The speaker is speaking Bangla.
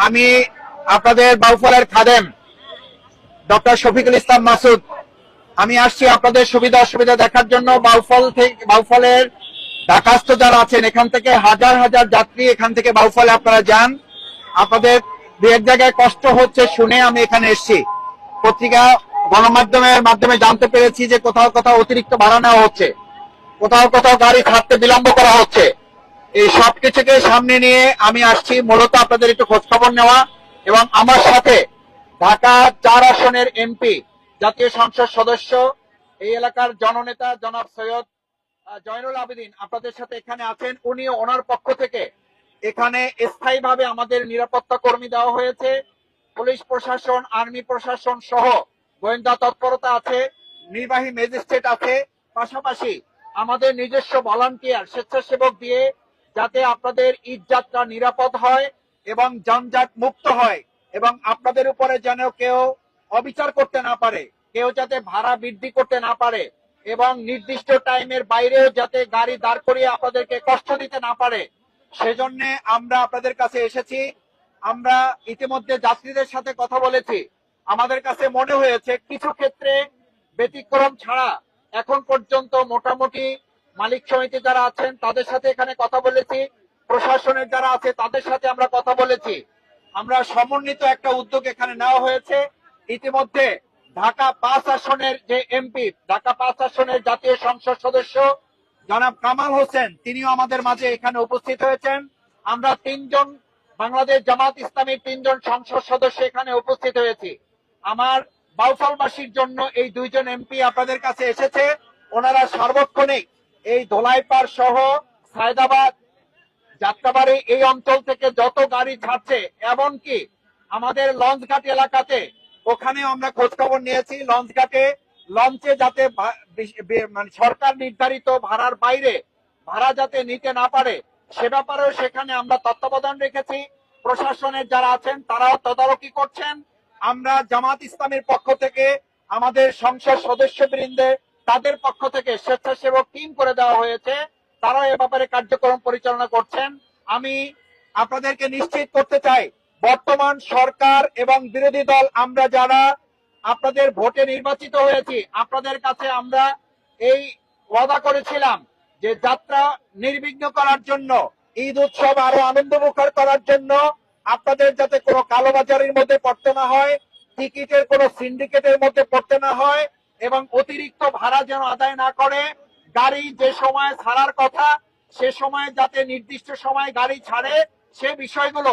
আমি আপনাদের বাউফলের খাদেম ডক্টর শফিকুল ইসলাম মাসুদ। আমি আসছি আপনাদের সুবিধা অসুবিধা দেখার জন্য। বাউফলের ঢাকাস্থ যারা আছেন, এখান থেকে হাজার হাজার যাত্রী এখান থেকে বাউফলে আপনারা যান। আপনাদের দু এক জায়গায় কষ্ট হচ্ছে শুনে আমি এখানে এসেছি। পত্রিকা গণমাধ্যমের মাধ্যমে জানতে পেরেছি যে কোথাও কোথাও অতিরিক্ত ভাড়া নেওয়া হচ্ছে, কোথাও কোথাও গাড়ি ছাড়তে বিলম্ব করা হচ্ছে। এই সবকিছুকে সামনে নিয়ে আমি আসছি মূলত আপনাদের একটু খোঁজ খবর নেওয়া। এবং আমার সাথে ঢাকা 4 আসনের এমপি, জাতীয় সংসদ সদস্য, এই এলাকার জননেতা জনাব সৈয়দ জয়নুল আবেদিন আপনাদের সাথে এখানে আছেন। উনি ওনার পক্ষ থেকে এখানে স্থায়ীভাবে আমাদের নিরাপত্তা কর্মী দেওয়া হয়েছে। পুলিশ প্রশাসন, আর্মি প্রশাসন সহ গোয়েন্দা তৎপরতা আছে, নির্বাহী ম্যাজিস্ট্রেট আছে, পাশাপাশি আমাদের নিজস্ব ভলান্টিয়ার স্বেচ্ছাসেবক দিয়ে যাতে আপনাদের ঈদ যাত্রা নিরাপদ হয় এবং যানজট মুক্ত হয় এবং আপনাদের উপরে যেন কেউ অবিচার করতে না পারে, কেউ যাতে ভাড়া বৃদ্ধি করতে না পারে এবং নির্দিষ্ট টাইমের বাইরেও যাতে গাড়ি দাঁড় করিয়ে আপনাদেরকে কষ্ট দিতে না পারে, সেজন্য আমরা আপনাদের কাছে এসেছি। আমরা ইতিমধ্যে যাত্রীদের সাথে কথা বলেছি। আমাদের কাছে মনে হয়েছে কিছু ক্ষেত্রে ব্যতিক্রম ছাড়া এখন পর্যন্ত মোটামুটি মালিক সমিতি যারা আছেন তাদের সাথে এখানে কথা বলেছি, প্রশাসনের যারা আছে তাদের সাথে আমরা কথা বলেছি। আমরা সমন্বিত একটা উদ্যোগ এখানে নেওয়া হয়েছে। ইতিমধ্যে ঢাকা 5 আসনের যে এমপি, ঢাকা 5 আসনের জাতীয় সংসদ সদস্য জনাব কামাল হোসেন, তিনিও আমাদের মাঝে এখানে উপস্থিত হয়েছেন। আমরা 3 জন বাংলাদেশ জামাত ইসলামীর 3 জন সংসদ সদস্য এখানে উপস্থিত হয়েছি। আমার বাউফলবাসীর জন্য এই 2 জন এমপি আপনাদের কাছে এসেছে। ওনারা সার্বক্ষণিক এই ধোলাইপাড় সহ সায়দাবাদ, যাত্রাবাড়ি এই অঞ্চল থেকে যত গাড়ি ছাড়ছে, এমনকি আমাদের লঞ্চঘাট এলাকাতে, ওখানেও আমরা খোঁজ খবর নিয়েছি। লঞ্চে যাতে মানে সরকার নির্ধারিত ভাড়ার বাইরে ভাড়া যাতে নিতে না পারে সে ব্যাপারেও সেখানে আমরা তত্ত্বাবধান রেখেছি। প্রশাসনের যারা আছেন তারাও তদারকি করছেন। আমরা জামাত ইসলামের পক্ষ থেকে আমাদের সংসদ সদস্যবৃন্দে তাদের পক্ষ থেকে স্বেচ্ছাসেবক টিম করে দেওয়া হয়েছে, তারাও এ ব্যাপারে কার্যক্রম পরিচালনা করছেন। আমি আপনাদেরকে নিশ্চিত করতে চাই, বর্তমান সরকার এবং বিরোধী দল আমরা যারা আপনাদের ভোটে নির্বাচিত হয়েছি, আপনাদের কাছে আমরা এই ওয়াদা করেছিলাম যে যাত্রা নির্বিঘ্ন করার জন্য, ঈদ উৎসব আরো আনন্দমুখর করার জন্য আপনাদের যাতে কোনো কালোবাজারির মধ্যে পড়তে না হয়, টিকিটের কোনো সিন্ডিকেটের মধ্যে পড়তে না হয় এবং অতিরিক্ত ভাড়া যেন আদায় না করে, গাড়ি যে সময় ছাড়ার কথা সে সময় যাতে নির্দিষ্ট সময় গাড়ি ছাড়ে, সে বিষয়গুলো